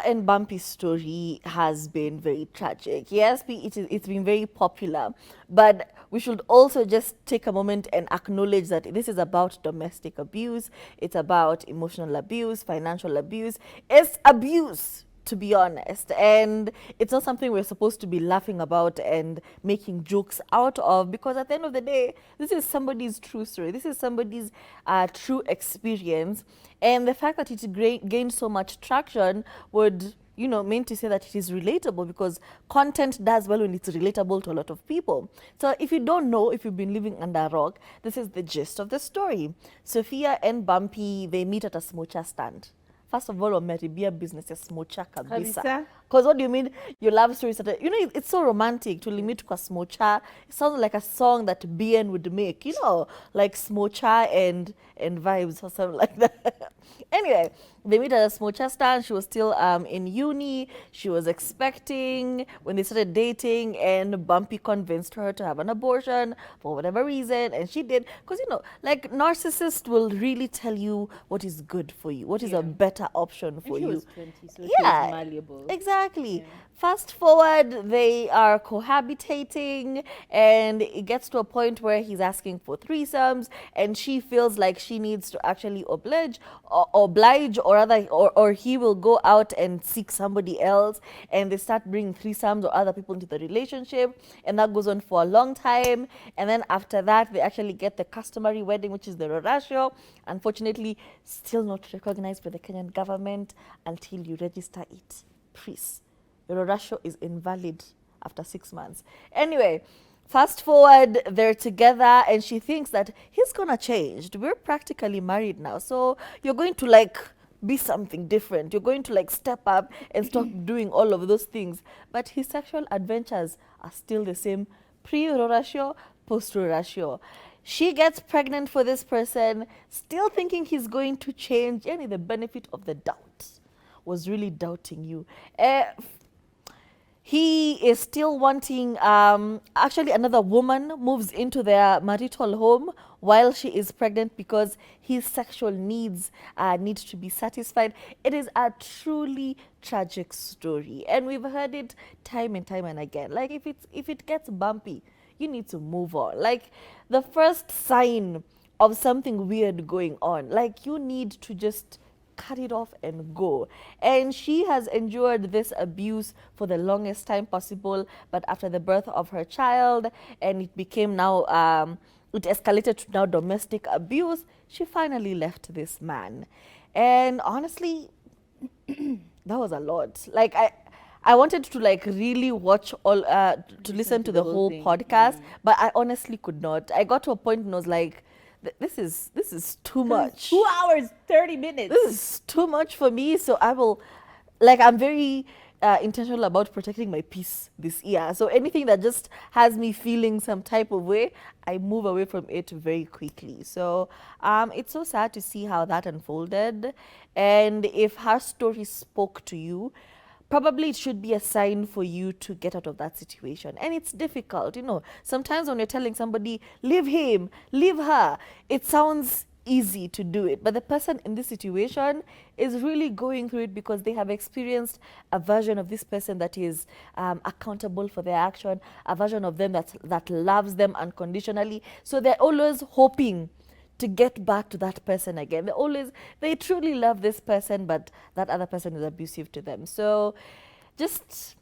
and Bumpy's story has been very tragic. Yes, it's been very popular, but we should also just take a moment and acknowledge that this is about domestic abuse, it's about emotional abuse, financial abuse, it's abuse, to be honest. And it's not something we're supposed to be laughing about and making jokes out of, because at the end of the day, this is somebody's true story. This is somebody's true experience. And the fact that it gained so much traction would, mean to say that it is relatable, because content does well when it's relatable to a lot of people. So if you don't know, if you've been living under a rock, this is the gist of the story. Sophia and Bumpy, they meet at a smocha stand. First of all, wameribia business ya smocha kabisa. Because what do you mean? Your love story started, it's so romantic to limit kwa smocha. It sounds like a song that BN would make, like smocha and vibes or something like that. Anyway, they meet at a smocha stand. She was still in uni. She was expecting when they started dating, and Bumpy convinced her to have an abortion for whatever reason, and she did. Because, like narcissists will really tell you what is good for you, what is a better option for you. She was 20, so she was malleable. Exactly. Yeah. Fast forward, they are cohabitating, and it gets to a point where he's asking for threesomes, and she feels like she needs to actually oblige, or he will go out and seek somebody else, and they start bringing threesomes or other people into the relationship, and that goes on for a long time. And then after that, they actually get the customary wedding, which is the rorasho. Unfortunately, still not recognized by the Kenyan government until you register it. Please. Your rorasho is invalid after 6 months. Anyway, fast forward, they're together, and she thinks that he's gonna change. We're practically married now, so you're going to be something different. You're going to step up and stop doing all of those things. But his sexual adventures are still the same, pre-rorasho, post-rorasho. She gets pregnant for this person, still thinking he's going to change. And the benefit of the doubt was really doubting you. He is still wanting, actually another woman moves into their marital home while she is pregnant because his sexual needs need to be satisfied. It is a truly tragic story, and we've heard it time and time and again. Like, if it gets bumpy, you need to move on. Like, the first sign of something weird going on, like, you need to just cut it off and go. And she has endured this abuse for the longest time possible, but after the birth of her child, and it became now, it escalated to now domestic abuse, she finally left this man. And honestly, that was a lot. Like, I wanted to really watch all, to listen to the whole podcast, but I honestly could not. I got to a point and I was like, this is too much. 2 hours, 30 minutes. This is too much for me. So I'm very intentional about protecting my peace this year. So anything that just has me feeling some type of way, I move away from it very quickly. So it's so sad to see how that unfolded. And if her story spoke to you, probably it should be a sign for you to get out of that situation. And it's difficult, Sometimes when you're telling somebody, leave him, leave her, it sounds easy to do it. But the person in this situation is really going through it because they have experienced a version of this person that is accountable for their action, a version of them that loves them unconditionally. So they're always hoping to get back to that person again. They truly love this person, but that other person is abusive to them. So just,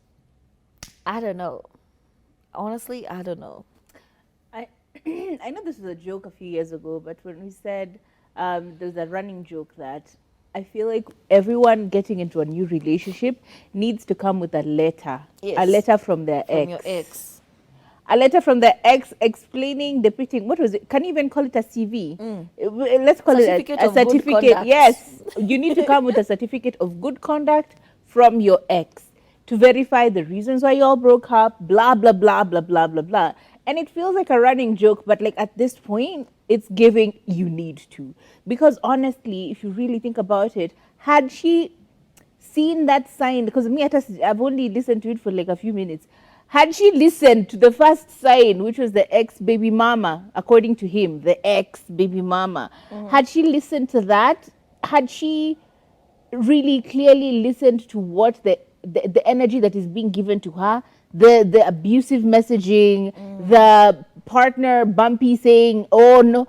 I don't know. Honestly, I don't know. I know this was a joke a few years ago, but when we said there's a running joke that I feel like everyone getting into a new relationship needs to come with a letter. Yes. A letter from their ex. From your ex. A letter from the ex explaining, depicting, what was it? Can you even call it a CV? Let's call it a certificate. Yes. You need to come with a certificate of good conduct from your ex to verify the reasons why you all broke up, blah, blah, blah, blah, blah, blah, blah. And it feels like a running joke, but at this point, it's giving you need to. Because honestly, if you really think about it, had she seen that sign, because I've only listened to it for a few minutes, had she listened to the first sign, which was the ex-baby mama, according to him, the ex-baby mama, had she listened to that, had she really clearly listened to what the energy that is being given to her, the abusive messaging, the partner Bumpy saying, oh no,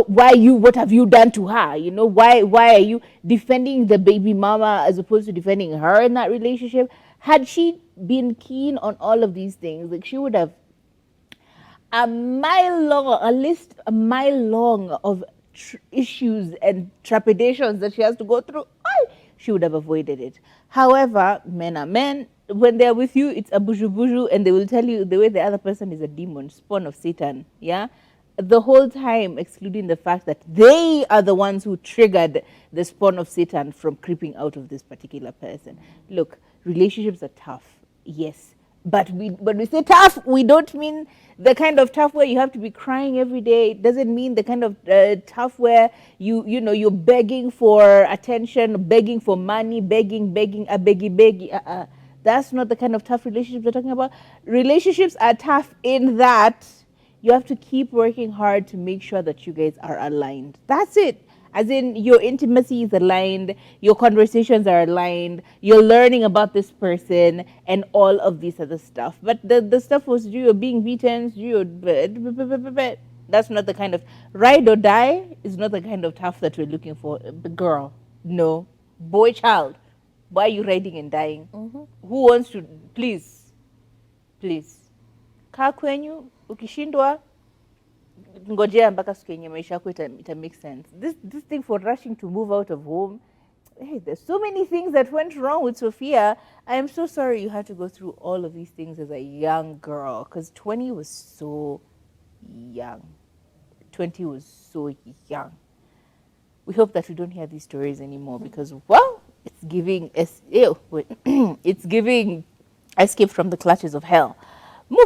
what have you done to her? Why are you defending the baby mama as opposed to defending her in that relationship? Had she been keen on all of these things, like, she would have a list a mile long of issues and trepidations that she has to go through. She would have avoided it. However, men are men. When they're with you, it's a buju buju, and they will tell you the way the other person is a demon, spawn of Satan. Yeah, the whole time excluding the fact that they are the ones who triggered the spawn of Satan from creeping out of this particular person. Look, relationships are tough, yes, but when we say tough, we don't mean the kind of tough where you have to be crying every day. It doesn't mean the kind of tough where you're begging for attention, begging for money, begging, beggy. That's not the kind of tough relationships we're talking about. Relationships are tough in that you have to keep working hard to make sure that you guys are aligned. That's it. As in, your intimacy is aligned, your conversations are aligned, you're learning about this person, and all of this other stuff. But the stuff was you're being beaten, that's not the kind of ride or die, is not the kind of tough that we're looking for. Girl, no. Boy, child, why are you riding and dying? Who wants to, please, kaa kwenyu, ukishindwa, ngojea mpaka siku yenye maisha yako ita make sense. This thing for rushing to move out of home, hey, there's so many things that went wrong with Sophia. I am so sorry you had to go through all of these things as a young girl, because 20 was so young. 20 was so young. We hope that we don't hear these stories anymore, because, well, it's giving it's giving escape from the clutches of hell.